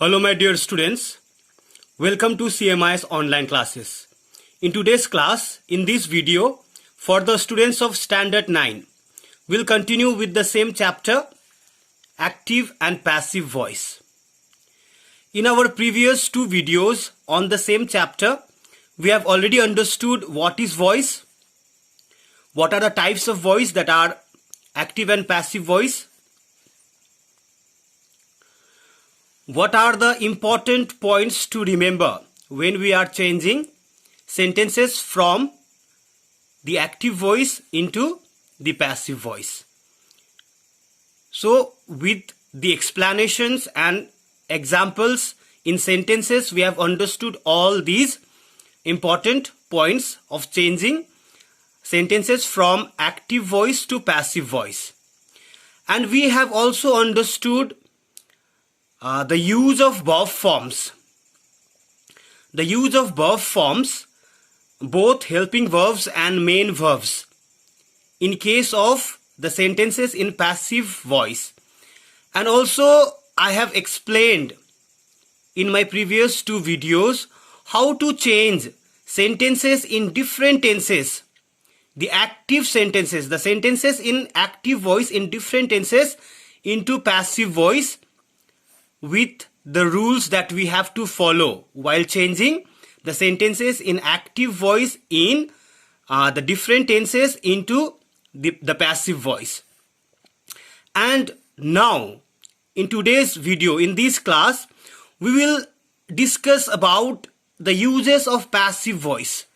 Hello my dear students, welcome to CMI's online classes. In today's class, in this video, for the students of Standard 9, we'll continue with the same chapter, Active and Passive Voice. In our previous two videos on the same chapter, we have already understood what is voice, what are the types of voice that are active and passive voice, what are the important points to remember when we are changing sentences from the active voice into the passive voice. So with the explanations and examples in sentences, we have understood all these important points of changing sentences from active voice to passive voice. And we have also understood the use of verb forms. The use of verb forms, both helping verbs and main verbs, in case of the sentences in passive voice. And also I have explained in my previous two videos how to change sentences in different tenses. The active sentences, the sentences in active voice in different tenses into passive voice, with the rules that we have to follow while changing the sentences in active voice in the different tenses into the passive voice. And now in today's video, in this class, we will discuss about the uses of passive voice.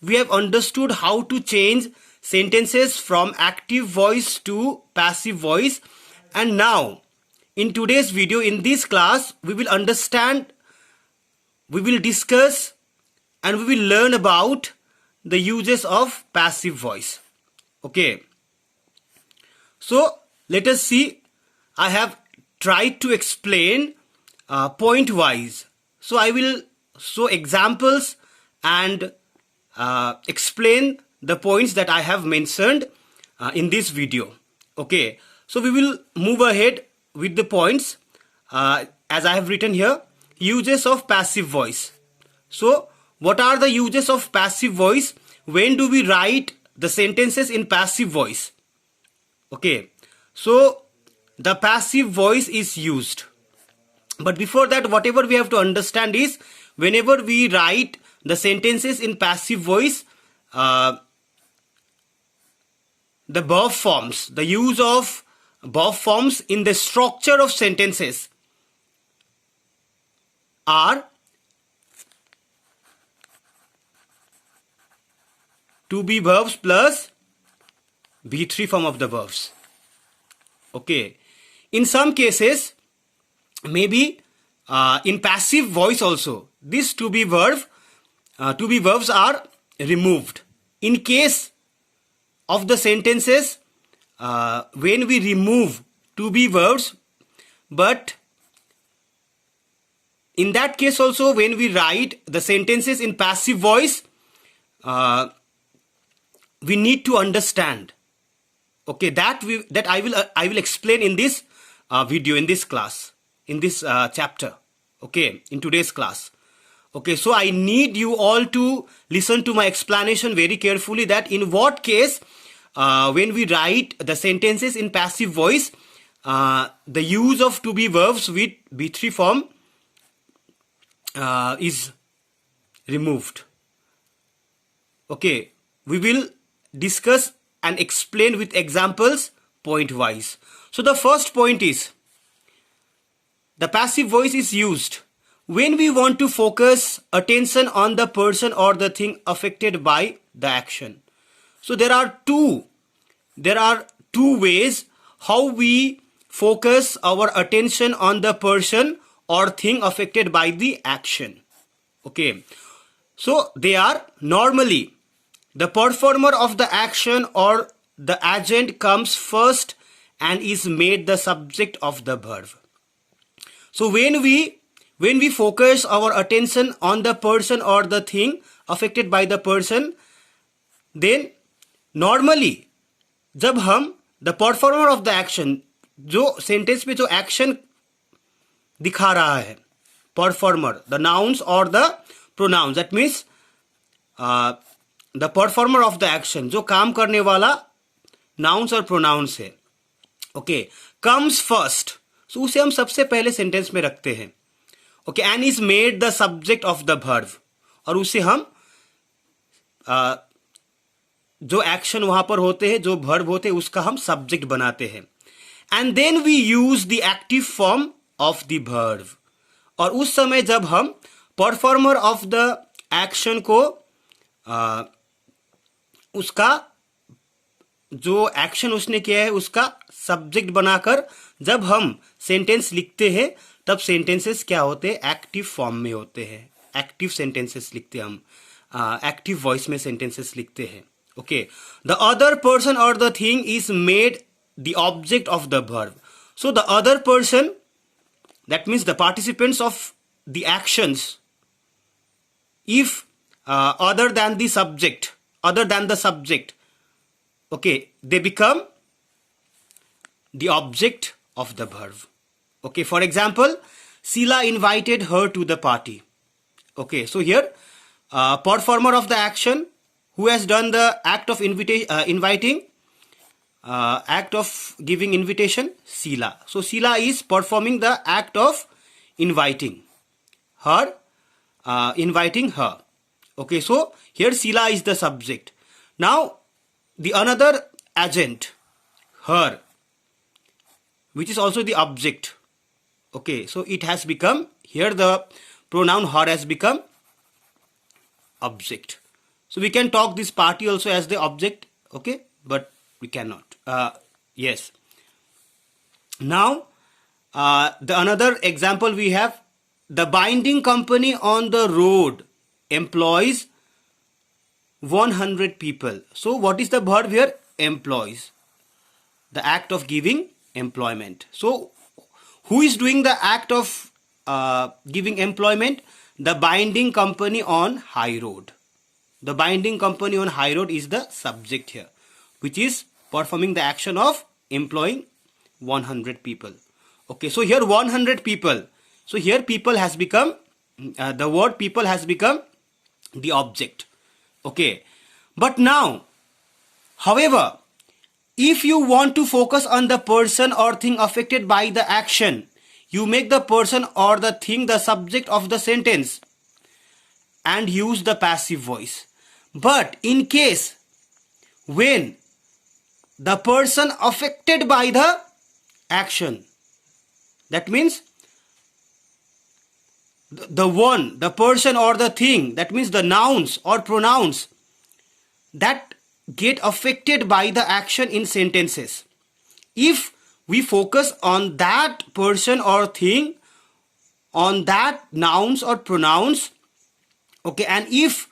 We have understood how to change sentences from active voice to passive voice, and now in today's video, in this class, we will understand, we will discuss, and we will learn about the uses of passive voice. Okay. So let us see. I have tried to explain point wise. So I will show examples and explain the points that I have mentioned in this video. Okay. So we will move ahead with the points as I have written here. Uses of passive voice. So what are the uses of passive voice? When do we write the sentences in passive voice? Okay, so the passive voice is used. But before that, whatever we have to understand is, whenever we write the sentences in passive voice, the verb forms, the use of verb forms in the structure of sentences are to be verbs plus V3 form of the verbs. Okay. In some cases, maybe in passive voice also, these to be verbs are removed. In case of the sentences when we remove to be verbs, but in that case also, when we write the sentences in passive voice, we need to understand. Okay, that I will explain in this video, in this class, in this chapter. Okay, in today's class. Okay, so I need you all to listen to my explanation very carefully, that in what case when we write the sentences in passive voice, the use of to be verbs with V3 form is removed. Okay, we will discuss and explain with examples point wise. So the first point is, the passive voice is used when we want to focus attention on the person or the thing affected by the action. So there are two ways how we focus our attention on the person or thing affected by the action. Okay. So they are, normally the performer of the action or the agent comes first and is made the subject of the verb. So when we focus our attention on the person or the thing affected by the person, then normally जब हम the performer of the action, जो sentence में जो action दिखा रहा है, performer, the nouns और the pronounce, that means the performer of the action, जो काम करने वाला नाउन्स और प्रोनाउंस है, ओके, कम्स फर्स्ट, सो उसे हम सबसे पहले सेंटेंस में रखते हैं, okay, and is made the subject of the verb, और उसे हम जो एक्शन वहां पर होते हैं, जो वर्ब होते हैं, उसका हम सब्जेक्ट बनाते हैं, and then we use the active form of the verb, और उस समय जब हम परफॉर्मर ऑफ द एक्शन को उसका जो एक्शन उसने किया है उसका सब्जेक्ट बनाकर जब हम सेंटेंस लिखते हैं, तब सेंटेंसेस क्या होते हैं, एक्टिव फॉर्म में होते हैं, एक्टिव सेंटेंसेस लिखते हैं हम, एक्टिव वॉइस में सेंटेंसेस लिखते हैं, ओके। द अदर पर्सन और the thing is made the object of the verb, so the other person, that means the participants of the actions, if other than the subject, okay, they become the object of the verb, okay. For example, Sheila invited her to the party, okay. So here performer of the action, who has done the act of inviting, act of giving invitation, Sheila. So Sheila is performing the act of inviting her, okay. So here Sheila is the subject. Now the another agent, her, which is also the object, okay. So it has become, here the pronoun her has become object. So we can talk this party also as the object, okay, but we cannot. Yes. Now the another example we have, the binding company on the road employs 100 people. So what is the verb here? Employs, the act of giving employment. So who is doing the act of giving employment? The binding company on high road. The binding company on high road is the subject here, which is performing the action of employing 100 people, okay. So here 100 people, so here people has become, the word people has become the object, okay. But now, however, if you want to focus on the person or thing affected by the action, you make the person or the thing the subject of the sentence and use the passive voice. But in case when the person affected by the action, that means the person or the thing, that means the nouns or pronouns that get affected by the action in sentences, if we focus on that person or thing, on that nouns or pronouns, okay, and if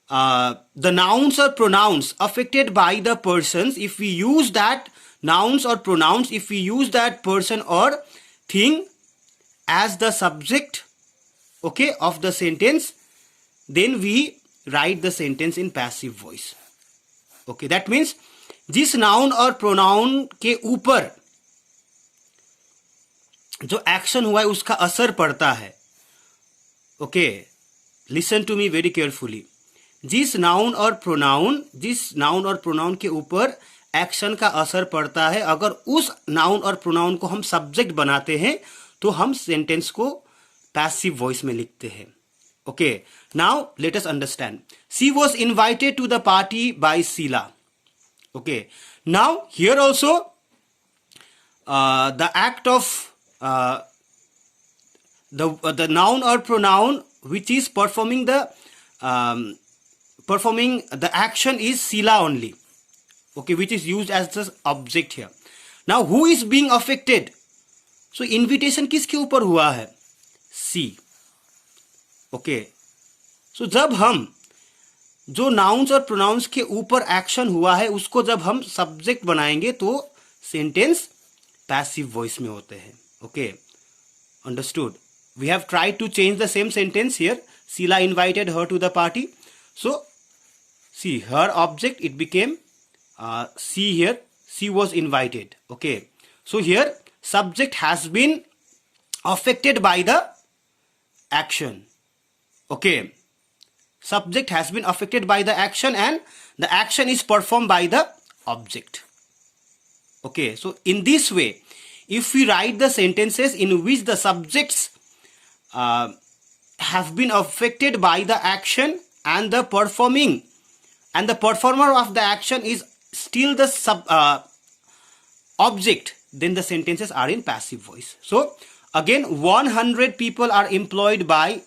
the nouns or pronouns affected by the persons, if we use that nouns or pronouns, if we use that person or thing as the subject, okay, of the sentence, then we write the sentence in passive voice, okay. That means जिस noun और pronoun के ऊपर जो action हुआ है उसका असर पड़ता है, okay, listen to me very carefully, जिस नाउन और प्रोनाउन के ऊपर एक्शन का असर पड़ता है, अगर उस नाउन और प्रोनाउन को हम सब्जेक्ट बनाते हैं तो हम सेंटेंस को पैसिव वॉइस में लिखते हैं, okay. Now let us understand. She was invited to the party by Sheila, okay. Now here also the act of the noun or pronoun which is performing the action is Sheila only, okay, which is used as the object here. Now who is being affected? So invitation किसके ऊपर हुआ है? C, okay. So जब हम जो nouns और pronounce के ऊपर एक्शन हुआ है उसको जब हम सब्जेक्ट बनाएंगे तो सेंटेंस पैसिव वॉइस में होते हैं, okay. Understood. We have tried to change the same sentence here. Sheila invited her to the party. So see her object, it became see here. She was invited, okay. So here subject has been affected by the action. Okay, subject has been affected by the action and the action is performed by the object. Okay, so in this way, if we write the sentences in which the subjects have been affected by the action and the performer of the action is still the object, then the sentences are in passive voice. So again, 100 people are employed by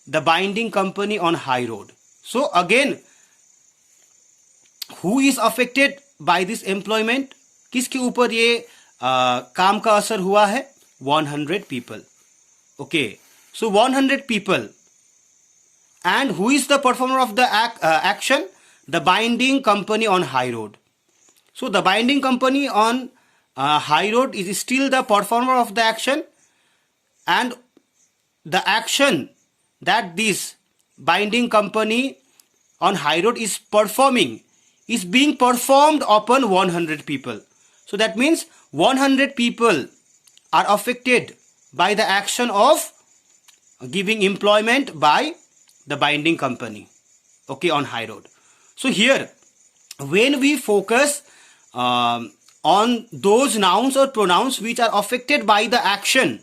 the binding company on high road. So again, who is affected by this employment? किसके ऊपर ये काम का असर हुआ है? 100 people. Okay, so 100 people. And who is the performer of the action? The binding company on high road. So the binding company on high road is still the performer of the action, and the action that this binding company on high road is performing is being performed upon 100 people. So that means 100 people are affected by the action of giving employment by the binding company, okay, on high road. So here, when we focus on those nouns or pronouns which are affected by the action,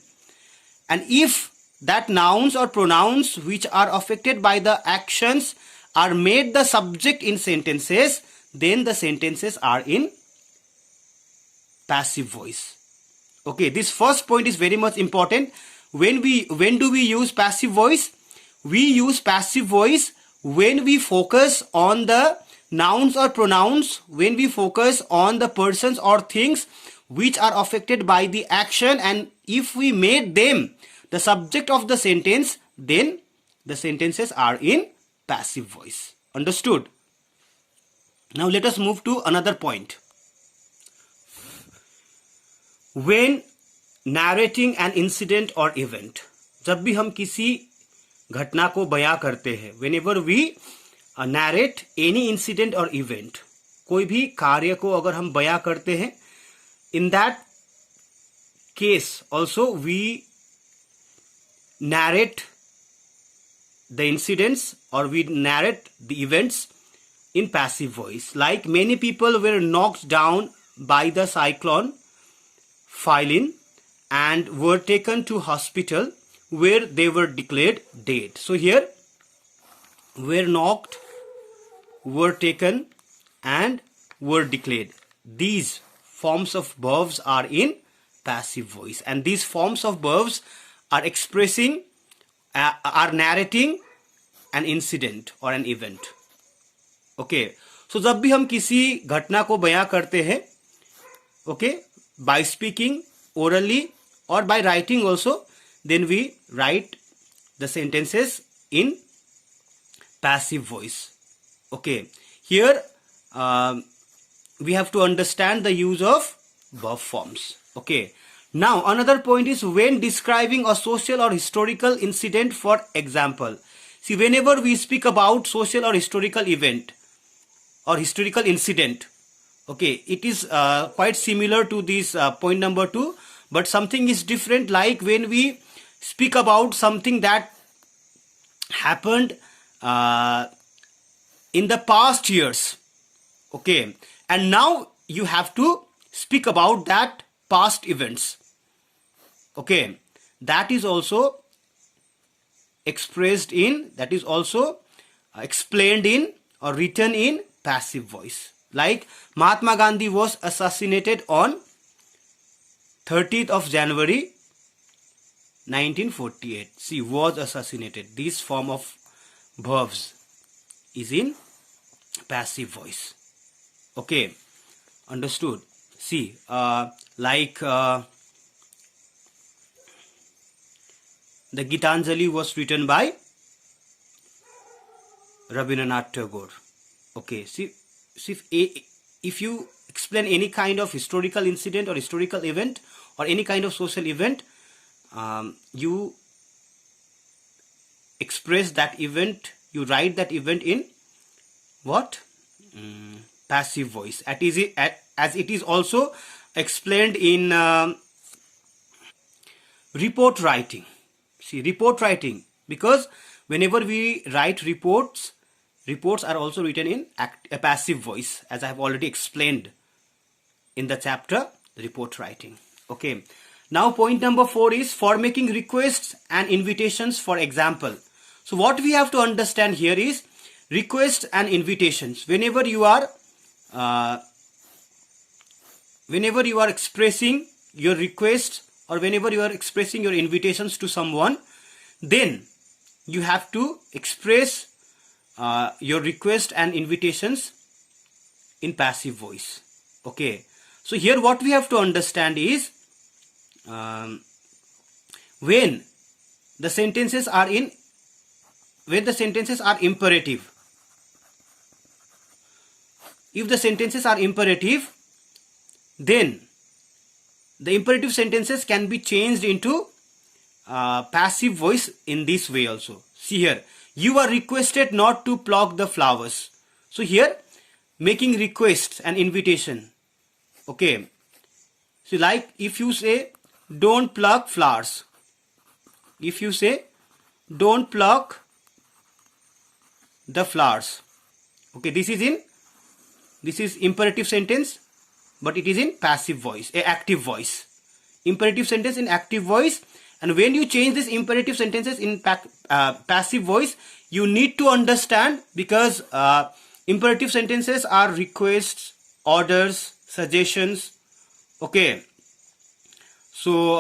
and if that nouns or pronouns which are affected by the actions are made the subject in sentences, then the sentences are in passive voice. Okay, this first point is very much important. When do we use passive voice? We use passive voice when we focus on the nouns or pronouns, when we focus on the persons or things which are affected by the action, and if we made them the subject of the sentence, then the sentences are in passive voice. Understood? Now let us move to another point. When narrating an incident or event, जब भी हम किसी घटना को बयां करते हैं, whenever we narrate any incident or event, कोई भी कार्य को अगर हम बयां करते हैं, in that case also we narrate the incidents or we narrate the events in passive voice. Like many people were knocked down by the cyclone Philin and were taken to hospital where they were declared dead. So here, were knocked, were taken and were declared. These forms of verbs are in passive voice, and these forms of verbs are expressing, are narrating an incident or an event. Okay, so जब भी हम किसी घटना को बयां करते हैं, okay, by speaking orally or by writing also, then we write the sentences in passive voice. Okay, here we have to understand the use of verb forms. Okay, now another point is when describing a social or historical incident. For example, see, whenever we speak about social or historical event or historical incident, okay, it is quite similar to this point number 2, but something is different. Like when we speak about something that happened in the past years, okay, and now you have to speak about that past events, okay, that is also expressed in, that is also explained in or written in passive voice. Like Mahatma Gandhi was assassinated on 30th of January 1948. See, was assassinated. This form of verbs is in passive voice. Okay, understood? See, like the Gitanjali was written by Rabindranath Tagore. Okay, see if you explain any kind of historical incident or historical event or any kind of social event, you express that event, you write that event in what? Passive voice. As it is also explained in report writing. See, report writing, because whenever we write reports, reports are also written in a passive voice, as I have already explained in the chapter report writing. Okay, now point number 4 is for making requests and invitations, for example. So what we have to understand here is requests and invitations. Whenever you are expressing your request, or whenever you are expressing your invitations to someone, then you have to express your request and invitations in passive voice. Okay, so here what we have to understand is when the sentences are imperative. If the sentences are imperative, then the imperative sentences can be changed into passive voice in this way also. See here, you are requested not to pluck the flowers. So here, making requests and invitation. Okay, so like if you say don't pluck flowers, if you say don't pluck the flowers, okay, this is imperative sentence, but it is in passive voice, active voice. Imperative sentence in active voice, and when you change this imperative sentences in passive voice, you need to understand, because imperative sentences are requests, orders, suggestions. Okay, so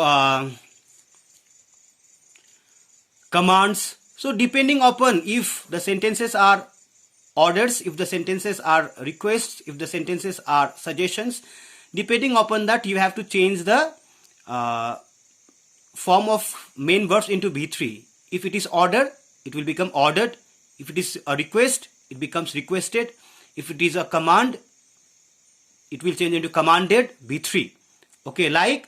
commands. So depending upon if the sentences are orders, if the sentences are requests, if the sentences are suggestions, depending upon that you have to change the form of main verbs into V3. If it is order, it will become ordered. If it is a request, it becomes requested. If it is a command, it will change into commanded, V3. Okay, like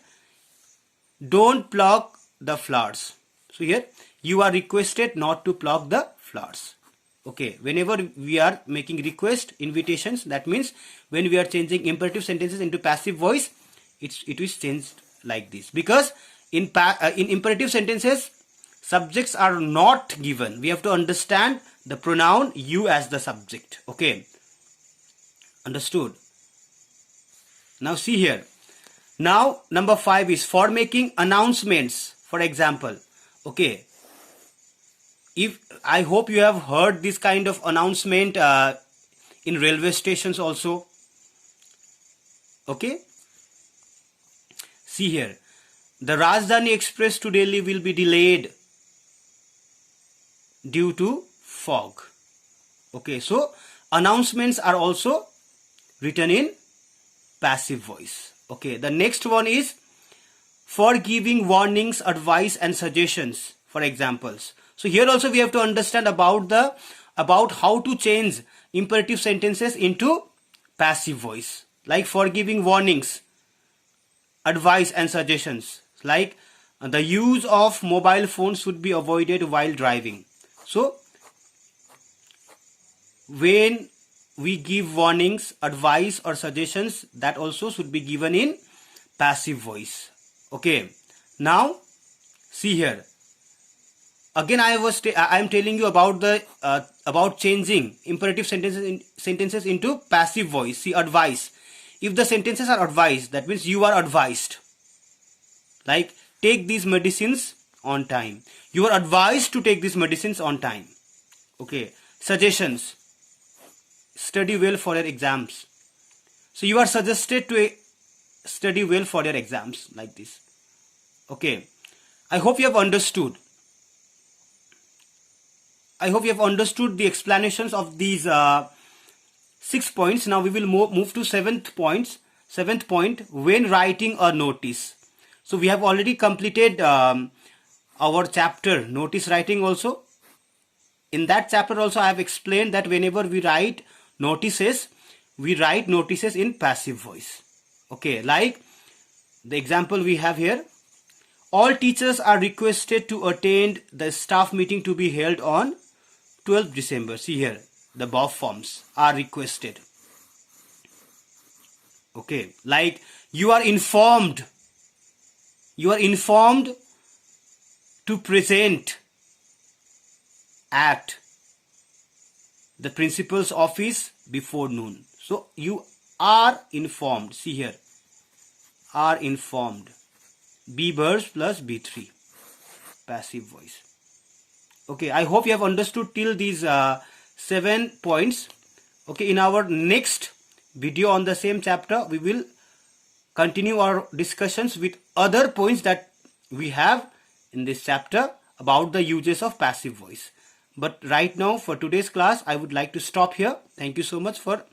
don't pluck the flowers. So here you are requested not to pluck the flowers. Okay, whenever we are making request, invitations, that means when we are changing imperative sentences into passive voice, it is changed like this. Because in imperative sentences, subjects are not given. We have to understand the pronoun you as the subject. Okay, understood? Now see here. Now number 5 is for making announcements, for example. Okay, if I hope you have heard this kind of announcement in railway stations also. Okay, see here, the Rajdhani Express to Delhi will be delayed due to fog. Okay, so announcements are also written in passive voice. Okay, the next one is for giving warnings, advice and suggestions, for examples. So here also we have to understand about how to change imperative sentences into passive voice. Like for giving warnings, advice and suggestions, like the use of mobile phones should be avoided while driving. So when we give warnings, advice or suggestions, that also should be given in passive voice. Okay, now see here. Again, I am telling you about changing imperative sentences into passive voice. See, advice. If the sentences are advised, that means you are advised. Like take these medicines on time. You are advised to take these medicines on time. Okay. Suggestions. Study well for your exams. So you are suggested to study well for your exams, like this. Okay. I hope you have understood. I hope you have understood the explanations of these 6 points. Now we will move to 7th point. 7th point, when writing a notice. So we have already completed our chapter notice writing also. In that chapter also I have explained that whenever we write notices in passive voice. Okay, like the example we have here. All teachers are requested to attend the staff meeting to be held on 12th December. See here, the above forms are requested. Okay, like you are informed to present at the principal's office before noon. So you are informed. See here, are informed. Be verbs plus be3, passive voice. Okay, I hope you have understood till these 7 points. Okay, in our next video on the same chapter, we will continue our discussions with other points that we have in this chapter about the uses of passive voice. But right now, for today's class, I would like to stop here. Thank you so much for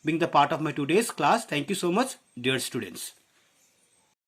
being the part of my today's class. Thank you so much, dear students.